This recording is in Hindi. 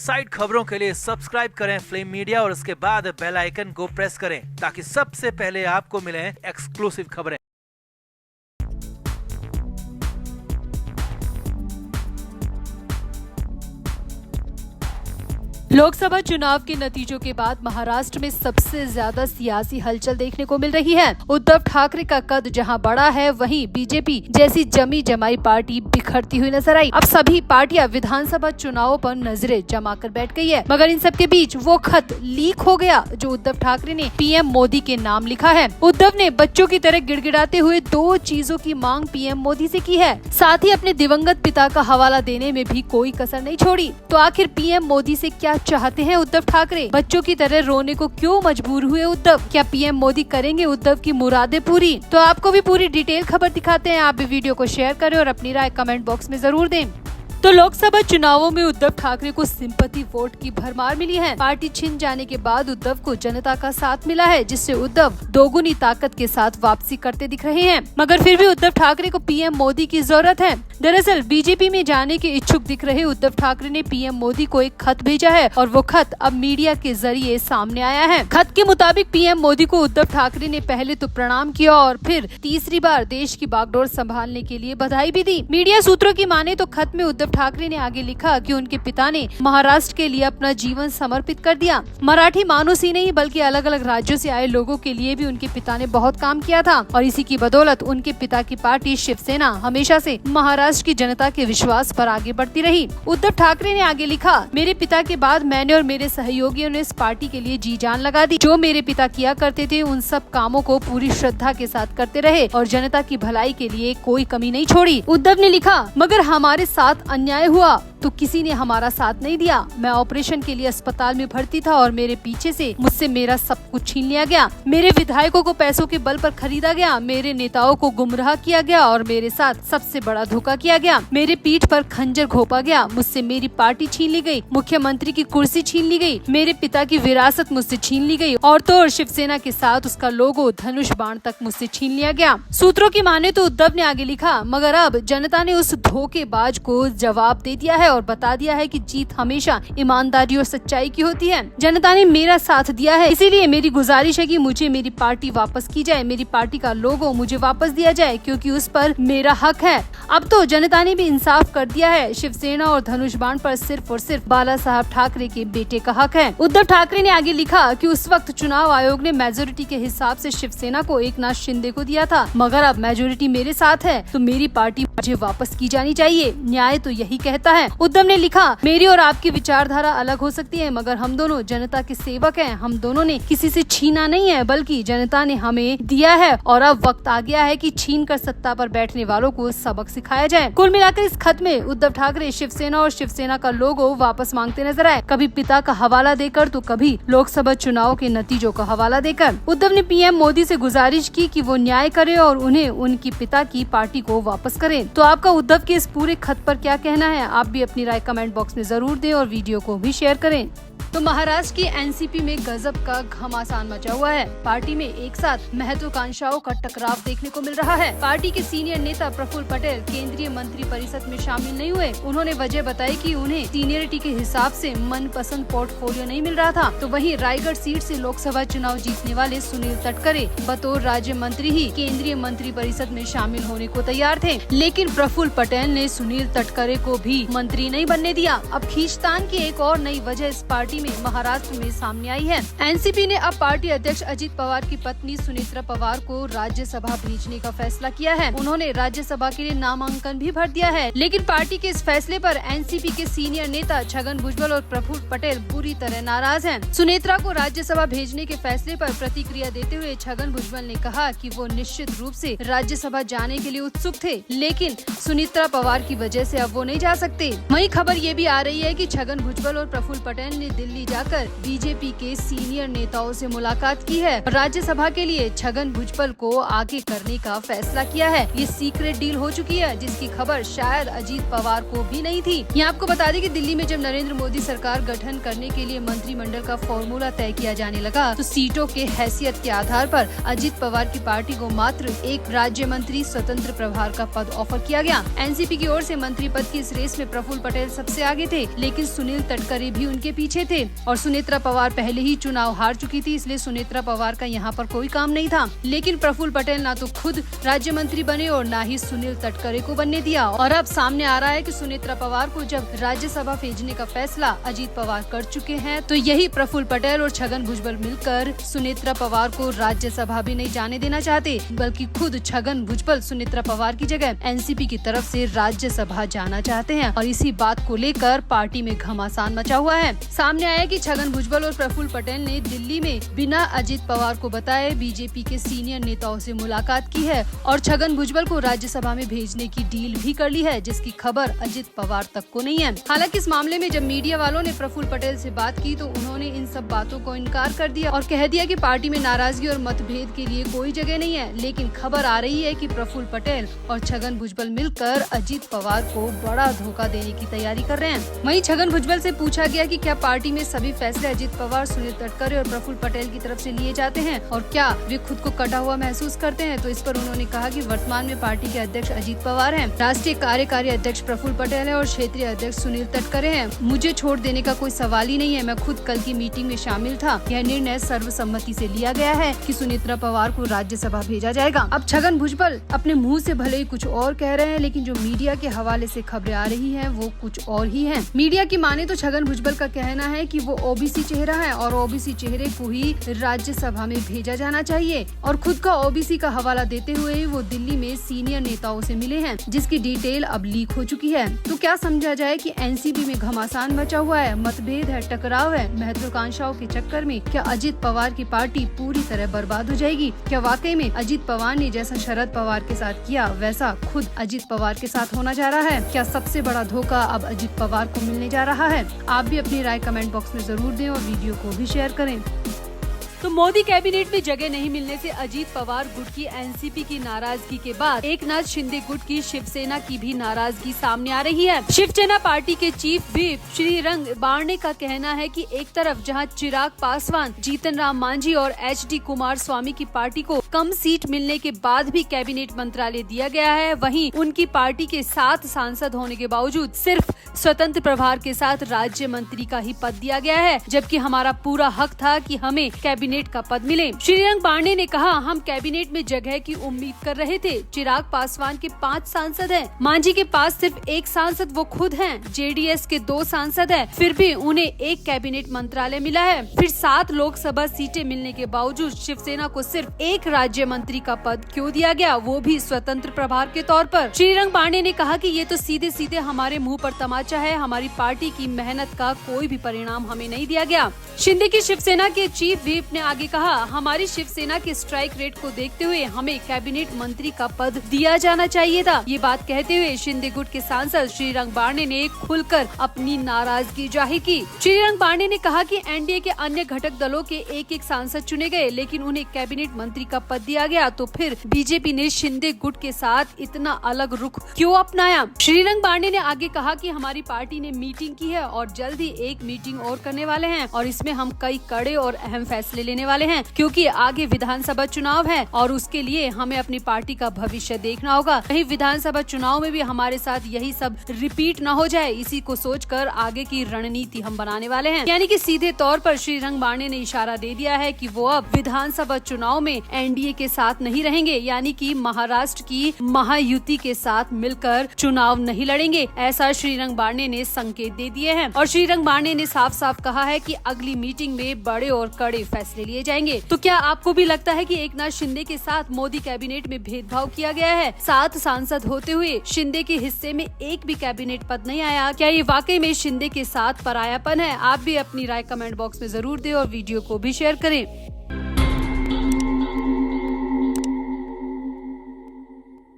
साइड खबरों के लिए सब्सक्राइब करें फ्लेम मीडिया और उसके बाद बेल आइकन को प्रेस करें ताकि सबसे पहले आपको मिले एक्सक्लूसिव खबरें। लोकसभा चुनाव के नतीजों के बाद महाराष्ट्र में सबसे ज्यादा सियासी हलचल देखने को मिल रही है। उद्धव ठाकरे का कद जहां बड़ा है, वहीं बीजेपी जैसी जमी जमाई पार्टी बिखरती हुई नजर आई। अब सभी पार्टियां विधानसभा चुनावों पर नजरें जमा कर बैठ गई है, मगर इन सब के बीच वो खत लीक हो गया जो उद्धव ठाकरे ने पीएम मोदी के नाम लिखा है। उद्धव ने बच्चों की तरह गिड़गिड़ाते हुए 2 चीजों की मांग पीएम मोदी से की है, साथ ही अपने दिवंगत पिता का हवाला देने में भी कोई कसर नहीं छोड़ी। तो आखिर पीएम मोदी से क्या चाहते हैं उद्धव ठाकरे? बच्चों की तरह रोने को क्यों मजबूर हुए उद्धव? क्या पीएम मोदी करेंगे उद्धव की मुरादें पूरी? तो आपको भी पूरी डिटेल खबर दिखाते हैं। आप भी वीडियो को शेयर करें और अपनी राय कमेंट बॉक्स में जरूर दें। तो लोकसभा चुनावों में उद्धव ठाकरे को सिंपैथी वोट की भरमार मिली है। पार्टी छिन जाने के बाद उद्धव को जनता का साथ मिला है, जिससे उद्धव दोगुनी ताकत के साथ वापसी करते दिख रहे हैं। मगर फिर भी उद्धव ठाकरे को पीएम मोदी की जरूरत है। दरअसल बीजेपी में जाने के इच्छुक दिख रहे उद्धव ठाकरे ने पीएम मोदी को एक खत भेजा है और वो खत अब मीडिया के जरिए सामने आया है। खत के मुताबिक पीएम मोदी को उद्धव ठाकरे ने पहले तो प्रणाम किया और फिर तीसरी बार देश की बागडोर संभालने के लिए बधाई भी दी। मीडिया सूत्रों की माने तो खत में उद्धव ठाकरे ने आगे लिखा कि उनके पिता ने महाराष्ट्र के लिए अपना जीवन समर्पित कर दिया। मराठी मानुस ही नहीं बल्कि अलग अलग राज्यों से आए लोगों के लिए भी उनके पिता ने बहुत काम किया था और इसी की बदौलत उनके पिता की पार्टी शिवसेना हमेशा से महाराष्ट्र की जनता के विश्वास पर आगे बढ़ती रही। उद्धव ठाकरे ने आगे लिखा, मेरे पिता के बाद मैंने और मेरे सहयोगियों ने इस पार्टी के लिए जी जान लगा दी। जो मेरे पिता किया करते थे उन सब कामों को पूरी श्रद्धा के साथ करते रहे और जनता की भलाई के लिए कोई कमी नहीं छोड़ी। उद्धव ने लिखा, मगर हमारे साथ अन्याय हुआ तो किसी ने हमारा साथ नहीं दिया। मैं ऑपरेशन के लिए अस्पताल में भर्ती था और मेरे पीछे से मुझसे मेरा सब कुछ छीन लिया गया। मेरे विधायकों को पैसों के बल पर खरीदा गया, मेरे नेताओं को गुमराह किया गया और मेरे साथ सबसे बड़ा धोखा किया गया। मेरे पीठ पर खंजर घोंपा गया, मुझसे मेरी पार्टी छीन ली गई, मुख्यमंत्री की कुर्सी छीन ली गई, मेरे पिता की विरासत मुझसे छीन ली गई और तो शिवसेना के साथ उसका लोगो धनुष बाण तक मुझसे छीन लिया गया। सूत्रों की माने तो उद्धव ने आगे लिखा, मगर अब जनता ने उस धोखेबाज को जवाब दे दिया है और बता दिया है कि जीत हमेशा ईमानदारी और सच्चाई की होती है। जनता ने मेरा साथ दिया है, इसीलिए मेरी गुजारिश है कि मुझे मेरी पार्टी वापस की जाए, मेरी पार्टी का लोगो मुझे वापस दिया जाए क्योंकि उस पर मेरा हक है। अब तो जनता ने भी इंसाफ कर दिया है। शिवसेना और धनुष बाण पर सिर्फ और सिर्फ बाला साहब ठाकरे के बेटे का हक है। उद्धव ठाकरे ने आगे लिखा कि उस वक्त चुनाव आयोग ने मेजोरिटी के हिसाब से शिवसेना को एकनाथ शिंदे को दिया था, मगर अब मेजोरिटी मेरे साथ है तो मेरी पार्टी मुझे वापस की जानी चाहिए। न्याय तो यही कहता है। उद्धव ने लिखा, मेरी और आपकी विचारधारा अलग हो सकती है मगर हम दोनों जनता के सेवक हैं। हम दोनों ने किसी से छीना नहीं है बल्कि जनता ने हमें दिया है और अब वक्त आ गया है कि छीन कर सत्ता पर बैठने वालों को सबक सिखाया जाए। कुल मिलाकर इस खत में उद्धव ठाकरे शिवसेना और शिवसेना का लोगो वापस मांगते नजर आए, कभी पिता का हवाला देकर तो कभी लोकसभा चुनाव के नतीजों का हवाला देकर। उद्धव ने पीएम मोदी से गुजारिश की कि वो न्याय करे और उन्हें उनकी पिता की पार्टी को वापस करें। तो आपका उद्धव के इस पूरे खत पर क्या कहना है? आप भी अपनी राय कमेंट बॉक्स में जरूर दें और वीडियो को भी शेयर करें। तो महाराष्ट्र की एनसीपी में गजब का घमासान मचा हुआ है। पार्टी में एक साथ महत्वाकांक्षाओं का टकराव देखने को मिल रहा है। पार्टी के सीनियर नेता प्रफुल्ल पटेल केंद्रीय मंत्री परिषद में शामिल नहीं हुए। उन्होंने वजह बताई कि उन्हें सीनियरिटी के हिसाब से मनपसंद पोर्टफोलियो नहीं मिल रहा था। तो वहीं रायगढ़ सीट से लोकसभा चुनाव जीतने वाले सुनील तटकरे बतौर राज्य मंत्री ही केंद्रीय मंत्री परिषद में शामिल होने को तैयार थे, लेकिन प्रफुल्ल पटेल ने सुनील तटकरे को भी मंत्री नहीं बनने दिया। अब खींचतान की एक और नई वजह इस पार्टी में महाराष्ट्र में सामने आई है। एनसीपी ने अब पार्टी अध्यक्ष अजित पवार की पत्नी सुनेत्रा पवार को राज्यसभा भेजने का फैसला किया है। उन्होंने राज्यसभा के लिए नामांकन भी भर दिया है, लेकिन पार्टी के इस फैसले पर एनसीपी के सीनियर नेता छगन भुजबल और प्रफुल्ल पटेल बुरी तरह नाराज हैं। सुनेत्रा को राज्यसभा भेजने के फैसले पर प्रतिक्रिया देते हुए छगन भुजबल ने कहा कि वो निश्चित रूप से राज्यसभा जाने के लिए उत्सुक थे, लेकिन सुनेत्रा पवार की वजह से अब वो नहीं जा सकते। वहीं खबर ये भी आ रही है कि छगन भुजबल और प्रफुल्ल पटेल ने दिल्ली दिल्ली जाकर बीजेपी के सीनियर नेताओं से मुलाकात की है। राज्यसभा के लिए छगन भुजबल को आगे करने का फैसला किया है। ये सीक्रेट डील हो चुकी है, जिसकी खबर शायद अजीत पवार को भी नहीं थी। यहाँ आपको बता दें कि दिल्ली में जब नरेंद्र मोदी सरकार गठन करने के लिए मंत्रिमंडल का फॉर्मूला तय किया जाने लगा, तो सीटों के हैसियत के आधार पर अजीत पवार की पार्टी को मात्र एक राज्य मंत्री स्वतंत्र प्रभार का पद ऑफर किया गया। एनसीपी की ओर से मंत्री पद की इस रेस में प्रफुल्ल पटेल सबसे आगे थे, लेकिन सुनील तटकरे भी उनके पीछे थे और सुनेत्रा पवार पहले ही चुनाव हार चुकी थी, इसलिए सुनेत्रा पवार का यहाँ पर कोई काम नहीं था। लेकिन प्रफुल्ल पटेल ना तो खुद राज्य मंत्री बने और ना ही सुनील तटकरे को बनने दिया, और अब सामने आ रहा है कि सुनेत्रा पवार को जब राज्यसभा भेजने का फैसला अजीत पवार कर चुके हैं, तो यही प्रफुल्ल पटेल और छगन भुजबल मिलकर सुनेत्रा पवार को राज्यसभा भी नहीं जाने देना चाहते, बल्कि खुद छगन भुजबल सुनेत्रा पवार की जगह एनसीपी की तरफ से राज्यसभा जाना चाहते हैं। और इसी बात को लेकर पार्टी में घमासान मचा हुआ है। सामने आया कि छगन भुजबल और प्रफुल्ल पटेल ने दिल्ली में बिना अजीत पवार को बताए बीजेपी के सीनियर नेताओं से मुलाकात की है और छगन भुजबल को राज्यसभा में भेजने की डील भी कर ली है, जिसकी खबर अजीत पवार तक को नहीं है। हालांकि इस मामले में जब मीडिया वालों ने प्रफुल्ल पटेल से बात की, तो उन्होंने इन सब बातों को इनकार कर दिया और कह दिया कि पार्टी में नाराजगी और मतभेद के लिए कोई जगह नहीं है। लेकिन खबर आ रही है कि प्रफुल्ल पटेल और छगन भुजबल मिलकर अजीत पवार को बड़ा धोखा देने की तैयारी कर रहे हैं। वहीं छगन भुजबल से पूछा गया कि क्या पार्टी में सभी फैसले अजीत पवार, सुनील तटकरे और प्रफुल्ल पटेल की तरफ से लिए जाते हैं और क्या वे खुद को कटा हुआ महसूस करते हैं, तो इस पर उन्होंने कहा कि वर्तमान में पार्टी के अध्यक्ष अजीत पवार हैं, राष्ट्रीय कार्यकारी अध्यक्ष प्रफुल्ल पटेल है और क्षेत्रीय अध्यक्ष सुनील तटकरे हैं। मुझे छोड़ देने का कोई सवाल ही नहीं है। मैं खुद कल की मीटिंग में शामिल था। यह निर्णय सर्वसम्मति से लिया गया है कि सुनेत्रा पवार को राज्यसभा भेजा जाएगा। अब छगन भुजबल अपने मुंह से भले ही कुछ और कह रहे हैं, लेकिन जो मीडिया के हवाले से खबरें आ रही हैं वो कुछ और ही हैं। मीडिया की माने तो छगन भुजबल का कहना है कि वो ओबीसी चेहरा है और ओबीसी चेहरे को ही राज्यसभा में भेजा जाना चाहिए, और खुद का ओबीसी का हवाला देते हुए वो दिल्ली में सीनियर नेताओं से मिले हैं, जिसकी डिटेल अब लीक हो चुकी है। तो क्या समझा जाए कि एनसीपी में घमासान मचा हुआ है, मतभेद है, टकराव है, महत्वाकांक्षाओं के चक्कर में क्या अजीत पवार की पार्टी पूरी तरह बर्बाद हो जाएगी? क्या वाकई में अजीत पवार ने जैसा शरद पवार के साथ किया वैसा खुद अजीत पवार के साथ होना जा रहा है? क्या सबसे बड़ा धोखा अब अजीत पवार को मिलने जा रहा है? आप भी अपनी राय कमेंट बॉक्स में जरूर दें और वीडियो को भी शेयर करें। तो मोदी कैबिनेट में जगह नहीं मिलने से अजीत पवार गुट की एनसीपी की नाराजगी के बाद एकनाथ शिंदे गुट की शिवसेना की भी नाराजगी सामने आ रही है। शिवसेना पार्टी के चीफ व्हिप श्रीरंग बारने का कहना है कि एक तरफ जहां चिराग पासवान, जीतन राम मांझी और एचडी कुमारस्वामी की पार्टी को कम सीट मिलने के बाद भी कैबिनेट मंत्रालय दिया गया है, वहीं उनकी पार्टी के 7 सांसद होने के बावजूद सिर्फ स्वतंत्र प्रभार के साथ राज्य मंत्री का ही पद दिया गया है, जबकि हमारा पूरा हक था कि हमें कैबिनेट का पद मिले। श्रीरंग बारने ने कहा, हम कैबिनेट में जगह की उम्मीद कर रहे थे। चिराग पासवान के 5 सांसद हैं, मांझी के पास सिर्फ 1 सांसद वो खुद हैं, जेडीएस के 2 सांसद हैं, फिर भी उन्हें एक कैबिनेट मंत्रालय मिला है। फिर 7 लोकसभा सीटें मिलने के बावजूद शिवसेना को सिर्फ 1 राज्य मंत्री का पद क्यों दिया गया, वो भी स्वतंत्र प्रभार के तौर पर। श्रीरंग बारने ने कहा कि ये तो सीधे सीधे हमारे मुंह पर तमाचा है, हमारी पार्टी की मेहनत का कोई भी परिणाम हमें नहीं दिया गया। शिंदे की शिवसेना के चीफ व्हिप ने आगे कहा, हमारी शिवसेना के स्ट्राइक रेट को देखते हुए हमें कैबिनेट मंत्री का पद दिया जाना चाहिए था। ये बात कहते हुए शिंदे गुट के सांसद श्रीरंग बारने ने खुलकर अपनी नाराजगी जाहिर की। श्रीरंग बारने ने कहा कि एनडीए के अन्य घटक दलों के 1-1 सांसद चुने गए, लेकिन उन्हें कैबिनेट मंत्री का पद दिया गया, तो फिर बीजेपी ने शिंदे गुट के साथ इतना अलग रुख क्यों अपनाया? श्रीरंग बारने ने आगे कहा कि हमारी पार्टी ने मीटिंग की है और जल्द ही एक मीटिंग और करने वाले हैं और इसमें हम कई कड़े और अहम फैसले लेने वाले हैं, क्योंकि आगे विधानसभा चुनाव है और उसके लिए हमें अपनी पार्टी का भविष्य देखना होगा। कहीं विधानसभा चुनाव में भी हमारे साथ यही सब रिपीट न हो जाए, इसी को सोचकर आगे की रणनीति हम बनाने वाले हैं। यानी कि सीधे तौर पर श्रीरंग बारने ने इशारा दे दिया है कि वो अब विधानसभा चुनाव में एनडीए के साथ नहीं रहेंगे, यानी कि महाराष्ट्र की महायुति के साथ मिलकर चुनाव नहीं लड़ेंगे। ऐसा श्रीरंग बारने ने संकेत दे दिए हैं और श्रीरंग बारने ने साफ साफ कहा है कि अगली मीटिंग में बड़े और कड़े फैसले लिए जाएंगे। तो क्या आपको भी लगता है कि एकनाथ शिंदे के साथ मोदी कैबिनेट में भेदभाव किया गया है? 7 सांसद होते हुए शिंदे के हिस्से में एक भी कैबिनेट पद नहीं आया। क्या ये वाकई में शिंदे के साथ परायापन है? आप भी अपनी राय कमेंट बॉक्स में जरूर दें और वीडियो को भी शेयर करें।